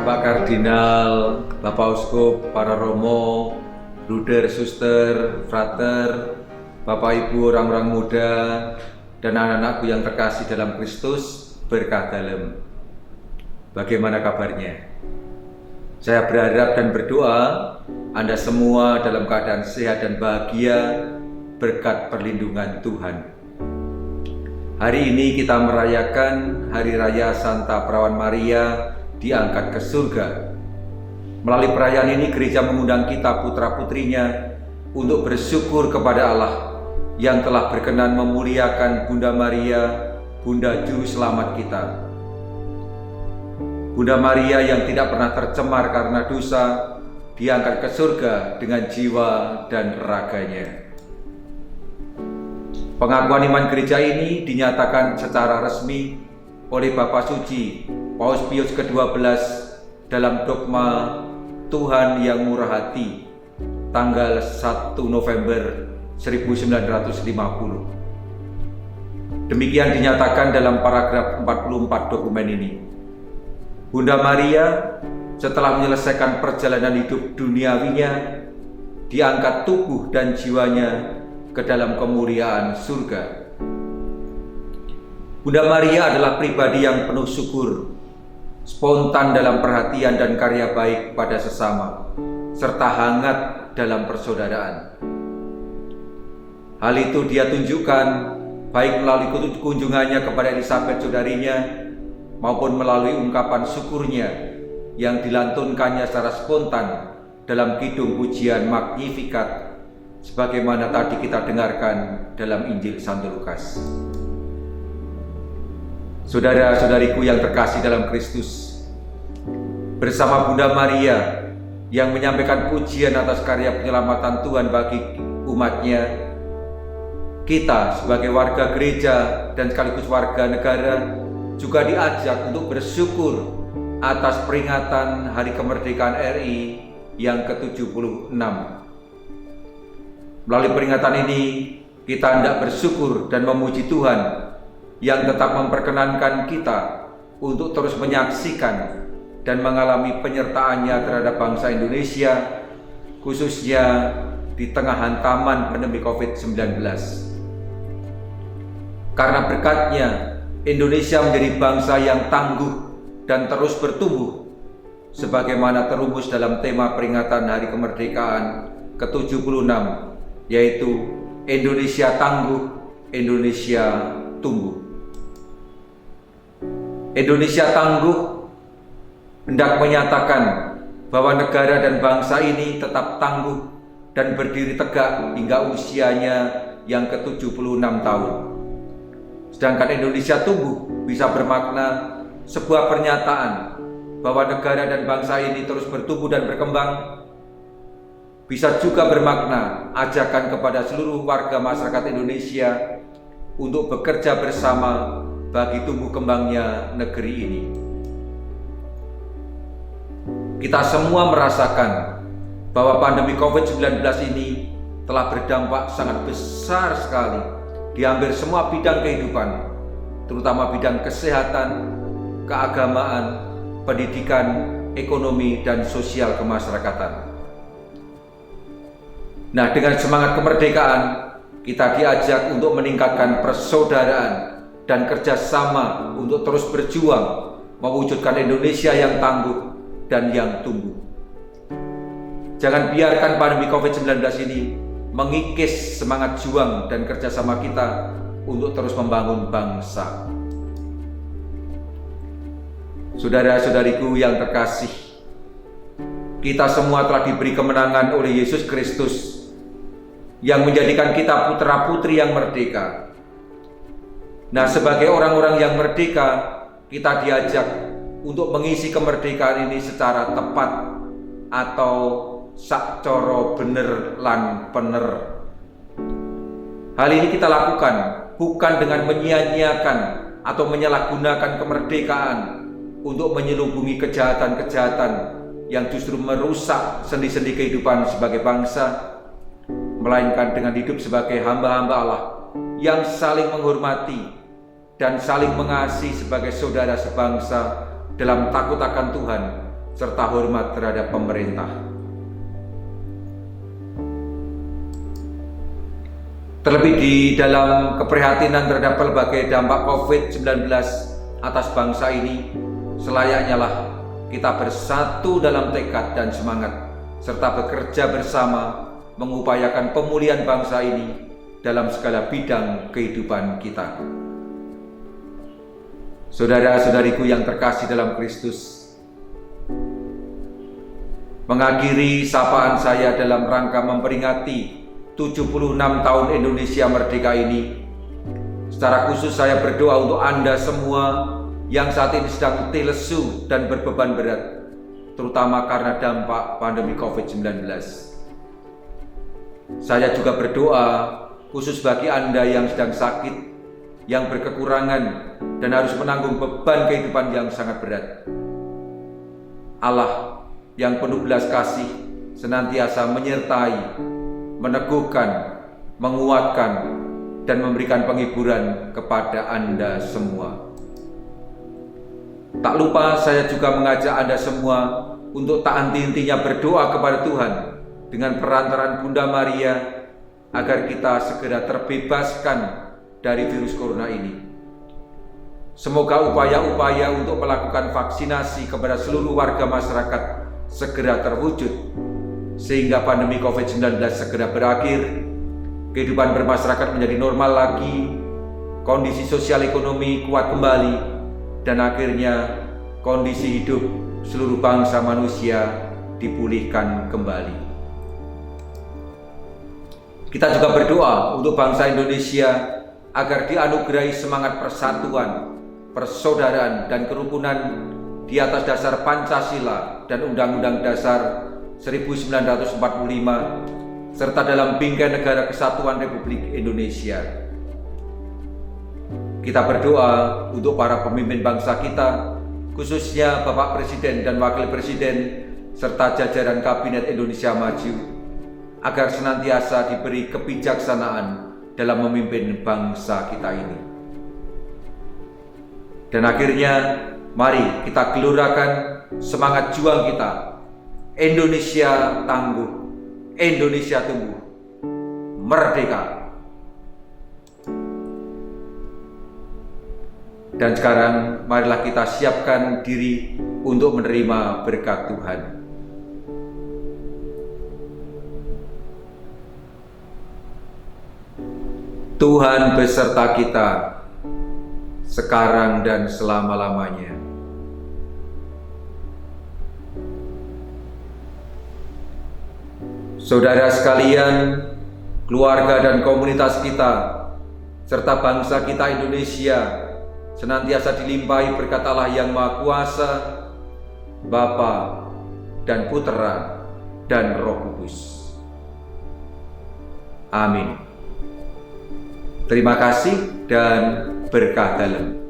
Bapak Kardinal, Bapak Uskup, para Romo, Bruder, Suster, Frater, Bapak Ibu, orang-orang muda, dan anak-anakku yang terkasih dalam Kristus, berkah dalam. Bagaimana kabarnya? Saya berharap dan berdoa Anda semua dalam keadaan sehat dan bahagia berkat perlindungan Tuhan. Hari ini kita merayakan Hari Raya Santa Perawan Maria diangkat ke surga. Melalui perayaan ini gereja mengundang kita putra-putrinya untuk bersyukur kepada Allah yang telah berkenan memuliakan Bunda Maria, Bunda Juru Selamat kita. Bunda Maria yang tidak pernah tercemar karena dosa diangkat ke surga dengan jiwa dan raganya. Pengakuan iman gereja ini dinyatakan secara resmi oleh Bapak Suci Paus Pius ke-12 dalam dogma Tuhan yang Murah Hati tanggal 1 November 1950. Demikian dinyatakan dalam paragraf 44 dokumen ini. Bunda Maria setelah menyelesaikan perjalanan hidup duniawinya diangkat tubuh dan jiwanya ke dalam kemuliaan surga. Bunda Maria adalah pribadi yang penuh syukur, spontan dalam perhatian dan karya baik pada sesama, serta hangat dalam persaudaraan. Hal itu dia tunjukkan baik melalui kunjungannya kepada Elizabeth saudarinya maupun melalui ungkapan syukurnya yang dilantunkannya secara spontan dalam kidung pujian Magnificat sebagaimana tadi kita dengarkan dalam Injil Santo Lukas. Saudara-saudariku yang terkasih dalam Kristus, bersama Bunda Maria yang menyampaikan pujian atas karya penyelamatan Tuhan bagi umatnya, kita sebagai warga gereja dan sekaligus warga negara juga diajak untuk bersyukur atas peringatan Hari Kemerdekaan RI yang ke-76. Melalui peringatan ini, kita hendak bersyukur dan memuji Tuhan yang tetap memperkenankan kita untuk terus menyaksikan dan mengalami penyertaannya terhadap bangsa Indonesia, khususnya di tengah hantaman pandemi COVID-19. Karena berkatnya, Indonesia menjadi bangsa yang tangguh dan terus bertumbuh, sebagaimana terumus dalam tema peringatan Hari Kemerdekaan ke-76, yaitu Indonesia Tangguh, Indonesia Tumbuh. Indonesia Tangguh hendak menyatakan bahwa negara dan bangsa ini tetap tangguh dan berdiri tegak hingga usianya yang ke-76 tahun. Sedangkan Indonesia Tumbuh bisa bermakna sebuah pernyataan bahwa negara dan bangsa ini terus bertumbuh dan berkembang. Bisa juga bermakna ajakan kepada seluruh warga masyarakat Indonesia untuk bekerja bersama bagi tumbuh kembangnya negeri ini. Kita semua merasakan bahwa pandemi COVID-19 ini telah berdampak sangat besar sekali di hampir semua bidang kehidupan, terutama bidang kesehatan, keagamaan, pendidikan, ekonomi, dan sosial kemasyarakatan. Nah, dengan semangat kemerdekaan, kita diajak untuk meningkatkan persaudaraan dan kerjasama untuk terus berjuang mewujudkan Indonesia yang tangguh dan yang tumbuh. Jangan biarkan pandemi COVID-19 ini mengikis semangat juang dan kerjasama kita untuk terus membangun bangsa. Saudara-saudariku yang terkasih, kita semua telah diberi kemenangan oleh Yesus Kristus yang menjadikan kita putra-putri yang merdeka. Nah, sebagai orang-orang yang merdeka, kita diajak untuk mengisi kemerdekaan ini secara tepat atau sakcoro bener lan pener. Hal ini kita lakukan bukan dengan menyia-nyiakan atau menyalahgunakan kemerdekaan untuk menyelubungi kejahatan-kejahatan yang justru merusak sendi-sendi kehidupan sebagai bangsa, melainkan dengan hidup sebagai hamba-hamba Allah yang saling menghormati dan saling mengasihi sebagai saudara sebangsa dalam takut akan Tuhan serta hormat terhadap pemerintah. Terlebih di dalam keprihatinan terhadap berbagai dampak COVID-19 atas bangsa ini, selayaknya lah kita bersatu dalam tekad dan semangat, serta bekerja bersama mengupayakan pemulihan bangsa ini dalam segala bidang kehidupan kita. Saudara-saudariku yang terkasih dalam Kristus, mengakhiri sapaan saya dalam rangka memperingati 76 tahun Indonesia merdeka ini, secara khusus saya berdoa untuk Anda semua yang saat ini sedang letih lesu dan berbeban berat, terutama karena dampak pandemi COVID-19. Saya juga berdoa khusus bagi Anda yang sedang sakit, yang berkekurangan dan harus menanggung beban kehidupan yang sangat berat. Allah yang penuh belas kasih senantiasa menyertai, meneguhkan, menguatkan, dan memberikan penghiburan kepada Anda semua. Tak lupa saya juga mengajak Anda semua untuk tak henti-hentinya berdoa kepada Tuhan dengan perantaraan Bunda Maria agar kita segera terbebaskan dari virus corona ini. Semoga upaya-upaya untuk melakukan vaksinasi kepada seluruh warga masyarakat segera terwujud, sehingga pandemi COVID-19 segera berakhir, kehidupan bermasyarakat menjadi normal lagi, kondisi sosial ekonomi kuat kembali, dan akhirnya kondisi hidup seluruh bangsa manusia dipulihkan kembali. Kita juga berdoa untuk bangsa Indonesia agar dianugerahi semangat persatuan, persaudaraan, dan kerukunan di atas dasar Pancasila dan Undang-Undang Dasar 1945, serta dalam bingkai negara kesatuan Republik Indonesia. Kita berdoa untuk para pemimpin bangsa kita, khususnya Bapak Presiden dan Wakil Presiden, serta jajaran Kabinet Indonesia Maju, agar senantiasa diberi kebijaksanaan dalam memimpin bangsa kita ini. Dan akhirnya, mari kita gelurakan semangat juang kita. Indonesia tangguh, Indonesia tumbuh, merdeka. Dan sekarang marilah kita siapkan diri untuk menerima berkat Tuhan. Tuhan beserta kita sekarang dan selama-lamanya. Saudara sekalian, keluarga dan komunitas kita, serta bangsa kita Indonesia senantiasa dilimpahi berkat Allah yang Maha Kuasa, Bapa dan Putra dan Roh Kudus. Amin. Terima kasih dan berkah dalam.